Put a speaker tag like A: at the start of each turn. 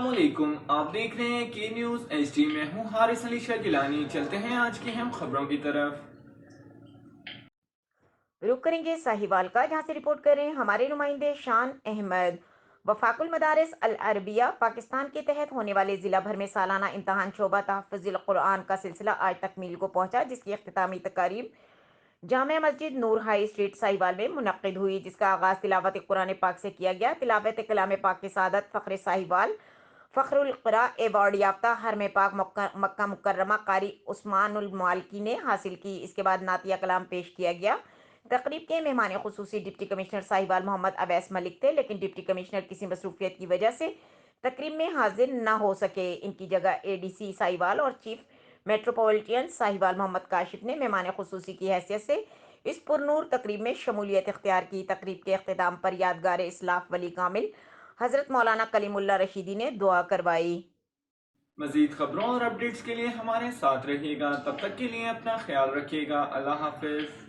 A: علیکم، آپ دیکھ رہے ہیں کے نیوز ایچ ڈی میں ہوں حارث علی شاہ گیلانی۔ چلتے ہیں آج کی اہم خبروں کی طرف۔
B: رخ کریں گے ساہیوال کا، جہاں سے رپورٹ کر رہے ہیں ہمارے نمائندے شان احمد۔ وفاق المدارس العربیہ پاکستان کے تحت ہونے والے ضلع بھر میں سالانہ امتحان شعبہ تحفظ القرآن کا سلسلہ آج تکمیل کو پہنچا، جس کی اختتامی تقریب جامع مسجد نور ہائی اسٹریٹ ساہیوال میں منعقد ہوئی، جس کا آغاز تلاوت قرآن پاک سے کیا گیا۔ تلاوت کلام پاک کے سعادت فخر ساہیوال فخر القراء ایوارڈ یافتہ حرم پاک مکہ مکرمہ قاری عثمان المالکی نے حاصل کی۔ اس کے بعد نعتیہ کلام پیش کیا گیا۔ تقریب کے مہمان خصوصی ڈپٹی کمشنر ساہیوال محمد اویس ملک تھے، لیکن ڈپٹی کمشنر کسی مصروفیت کی وجہ سے تقریب میں حاضر نہ ہو سکے۔ ان کی جگہ اے ڈی سی ساہیوال اور چیف میٹروپولیٹن ساہیوال محمد کاشف نے مہمان خصوصی کی حیثیت سے اس پرنور تقریب میں شمولیت اختیار کی۔ تقریب کے اختتام پر یادگار اسلاف ولی کامل حضرت مولانا کلیم اللہ رشیدی نے دعا کروائی۔
A: مزید خبروں اور اپڈیٹس کے لیے ہمارے ساتھ رہیے گا، تب تک کے لیے اپنا خیال رکھیے گا۔ اللہ حافظ۔